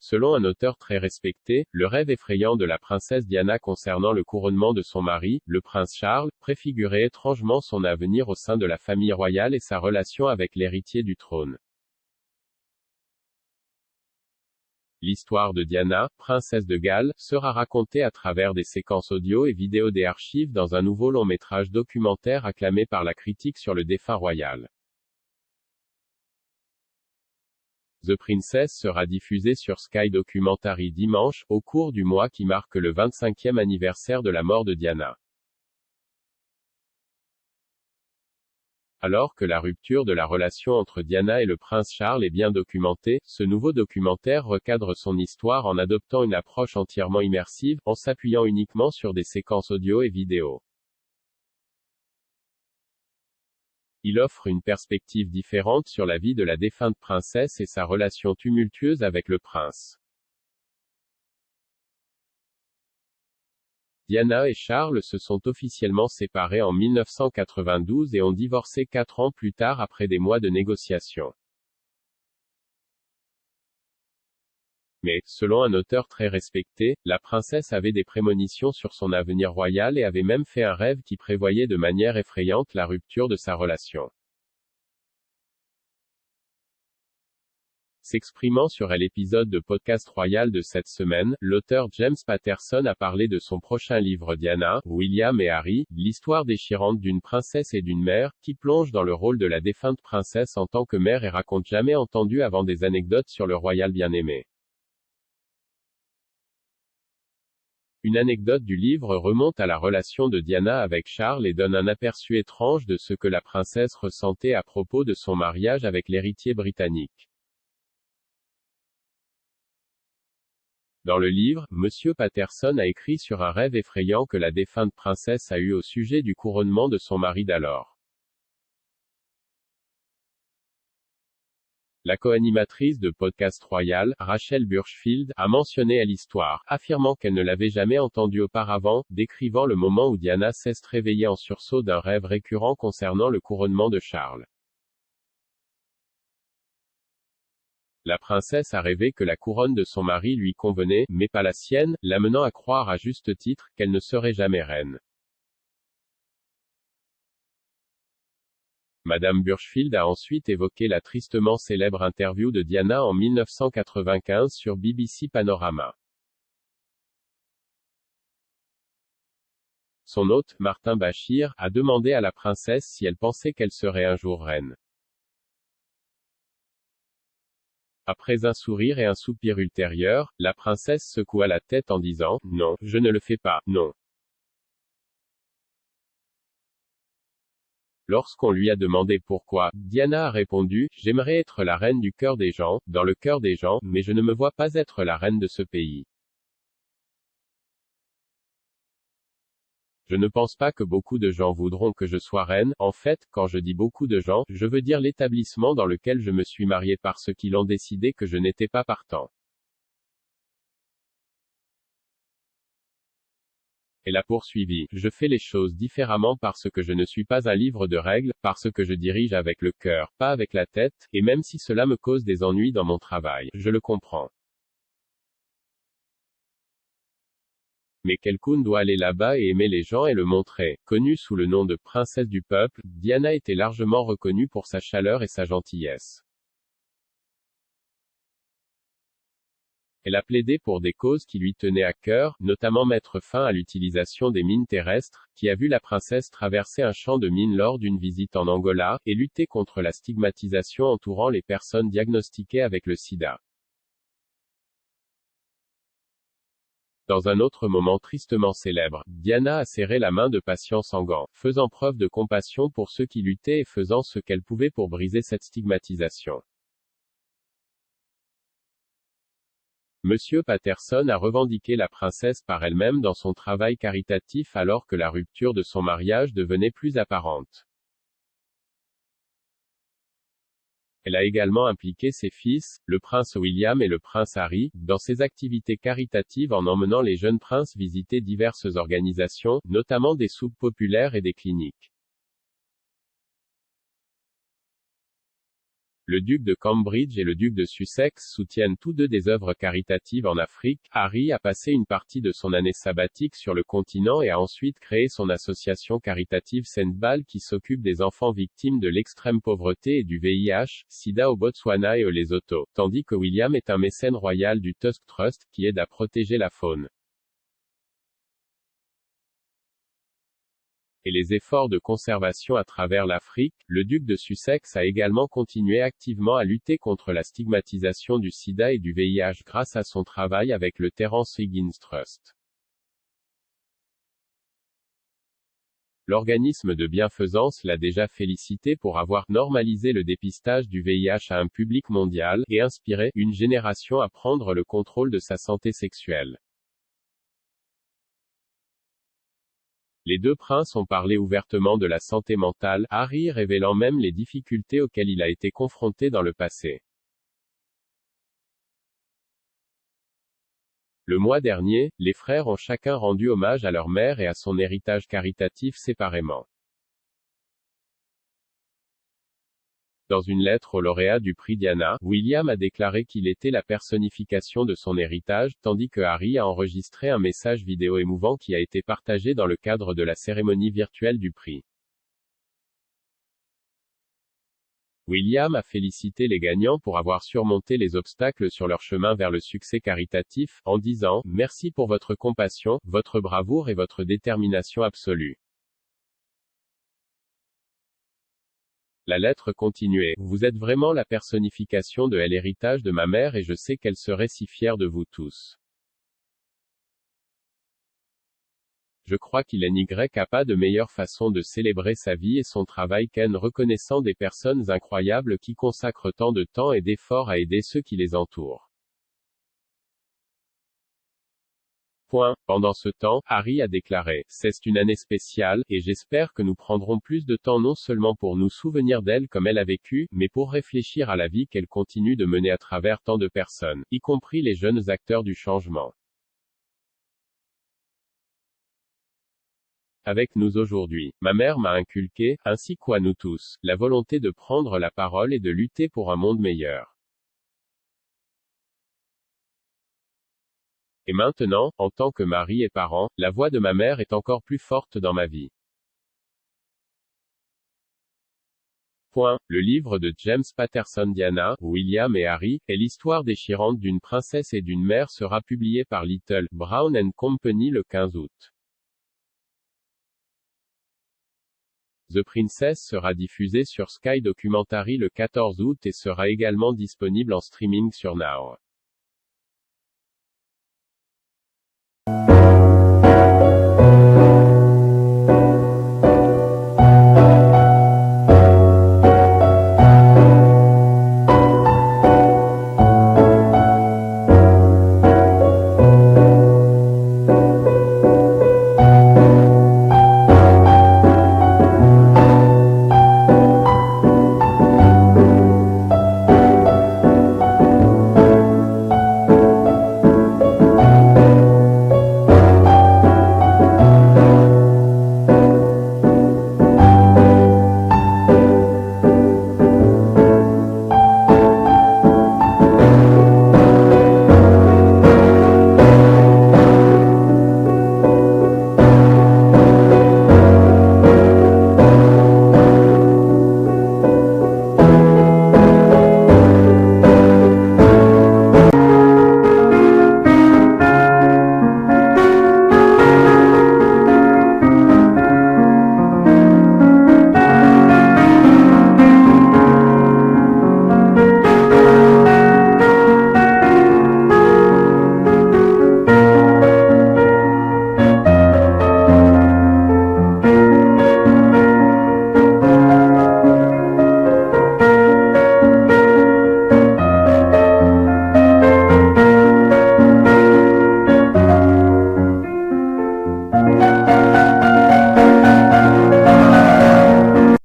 Selon un auteur très respecté, le rêve effrayant de la princesse Diana concernant le couronnement de son mari, le prince Charles, préfigurait étrangement son avenir au sein de la famille royale et sa relation avec l'héritier du trône. L'histoire de Diana, princesse de Galles, sera racontée à travers des séquences audio et vidéo des archives dans un nouveau long-métrage documentaire acclamé par la critique sur le défunt royal. The Princess sera diffusé sur Sky Documentary dimanche, au cours du mois qui marque le 25e anniversaire de la mort de Diana. Alors que la rupture de la relation entre Diana et le prince Charles est bien documentée, ce nouveau documentaire recadre son histoire en adoptant une approche entièrement immersive, en s'appuyant uniquement sur des séquences audio et vidéo. Il offre une perspective différente sur la vie de la défunte princesse et sa relation tumultueuse avec le prince. Diana et Charles se sont officiellement séparés en 1992 et ont divorcé 4 ans plus tard après des mois de négociations. Mais, selon un auteur très respecté, la princesse avait des prémonitions sur son avenir royal et avait même fait un rêve qui prévoyait de manière effrayante la rupture de sa relation. S'exprimant sur l'épisode de podcast royal de cette semaine, l'auteur James Patterson a parlé de son prochain livre Diana, William et Harry, l'histoire déchirante d'une princesse et d'une mère, qui plonge dans le rôle de la défunte princesse en tant que mère et raconte jamais entendu avant des anecdotes sur le royal bien-aimé. Une anecdote du livre remonte à la relation de Diana avec Charles et donne un aperçu étrange de ce que la princesse ressentait à propos de son mariage avec l'héritier britannique. Dans le livre, M. Patterson a écrit sur un rêve effrayant que la défunte princesse a eu au sujet du couronnement de son mari d'alors. La co-animatrice de Podcast Royal, Rachel Burchfield, a mentionné à l'histoire, affirmant qu'elle ne l'avait jamais entendue auparavant, décrivant le moment où Diana s'est réveillée en sursaut d'un rêve récurrent concernant le couronnement de Charles. La princesse a rêvé que la couronne de son mari lui convenait, mais pas la sienne, l'amenant à croire à juste titre qu'elle ne serait jamais reine. Madame Burchfield a ensuite évoqué la tristement célèbre interview de Diana en 1995 sur BBC Panorama. Son hôte, Martin Bashir, a demandé à la princesse si elle pensait qu'elle serait un jour reine. Après un sourire et un soupir ultérieur, la princesse secoua la tête en disant « Non, je ne le fais pas, non ». Lorsqu'on lui a demandé pourquoi, Diana a répondu « J'aimerais être la reine du cœur des gens, dans le cœur des gens, mais je ne me vois pas être la reine de ce pays. Je ne pense pas que beaucoup de gens voudront que je sois reine, en fait, quand je dis beaucoup de gens, je veux dire l'établissement dans lequel je me suis mariée parce qu'ils ont décidé que je n'étais pas partant. » Elle a poursuivi, « Je fais les choses différemment parce que je ne suis pas un livre de règles, parce que je dirige avec le cœur, pas avec la tête, et même si cela me cause des ennuis dans mon travail, je le comprends. Mais quelqu'un doit aller là-bas et aimer les gens et le montrer. » Connue sous le nom de princesse du peuple, Diana était largement reconnue pour sa chaleur et sa gentillesse. Elle a plaidé pour des causes qui lui tenaient à cœur, notamment mettre fin à l'utilisation des mines terrestres, qui a vu la princesse traverser un champ de mines lors d'une visite en Angola, et lutter contre la stigmatisation entourant les personnes diagnostiquées avec le sida. Dans un autre moment tristement célèbre, Diana a serré la main de patients en gants, faisant preuve de compassion pour ceux qui luttaient et faisant ce qu'elle pouvait pour briser cette stigmatisation. Monsieur Patterson a revendiqué la princesse par elle-même dans son travail caritatif alors que la rupture de son mariage devenait plus apparente. Elle a également impliqué ses fils, le prince William et le prince Harry, dans ses activités caritatives en emmenant les jeunes princes visiter diverses organisations, notamment des soupes populaires et des cliniques. Le duc de Cambridge et le duc de Sussex soutiennent tous deux des œuvres caritatives en Afrique. Harry a passé une partie de son année sabbatique sur le continent et a ensuite créé son association caritative Sendball qui s'occupe des enfants victimes de l'extrême pauvreté et du VIH, SIDA au Botswana et au Lesotho, tandis que William est un mécène royal du Tusk Trust, qui aide à protéger la faune et les efforts de conservation à travers l'Afrique. Le duc de Sussex a également continué activement à lutter contre la stigmatisation du sida et du VIH grâce à son travail avec le Terence Higgins Trust. L'organisme de bienfaisance l'a déjà félicité pour avoir normalisé le dépistage du VIH à un public mondial, et inspiré une génération à prendre le contrôle de sa santé sexuelle. Les deux princes ont parlé ouvertement de la santé mentale, Harry révélant même les difficultés auxquelles il a été confronté dans le passé. Le mois dernier, les frères ont chacun rendu hommage à leur mère et à son héritage caritatif séparément. Dans une lettre au lauréat du prix Diana, William a déclaré qu'il était la personnification de son héritage, tandis que Harry a enregistré un message vidéo émouvant qui a été partagé dans le cadre de la cérémonie virtuelle du prix. William a félicité les gagnants pour avoir surmonté les obstacles sur leur chemin vers le succès caritatif, en disant « Merci pour votre compassion, votre bravoure et votre détermination absolue. » La lettre continuait. Vous êtes vraiment la personnification de l'héritage de ma mère et je sais qu'elle serait si fière de vous tous. Je crois qu'il n'y a pas de meilleure façon de célébrer sa vie et son travail qu'en reconnaissant des personnes incroyables qui consacrent tant de temps et d'efforts à aider ceux qui les entourent. Pendant ce temps, Harry a déclaré « C'est une année spéciale, et j'espère que nous prendrons plus de temps non seulement pour nous souvenir d'elle comme elle a vécu, mais pour réfléchir à la vie qu'elle continue de mener à travers tant de personnes, y compris les jeunes acteurs du changement. Avec nous aujourd'hui, ma mère m'a inculqué, ainsi qu'à nous tous, la volonté de prendre la parole et de lutter pour un monde meilleur. Et maintenant, en tant que mari et parent, la voix de ma mère est encore plus forte dans ma vie. Le livre de James Patterson Diana, William et Harry, est l'histoire déchirante d'une princesse et d'une mère sera publié par Little, Brown & Company le 15 août. The Princess sera diffusé sur Sky Documentary le 14 août et sera également disponible en streaming sur Now.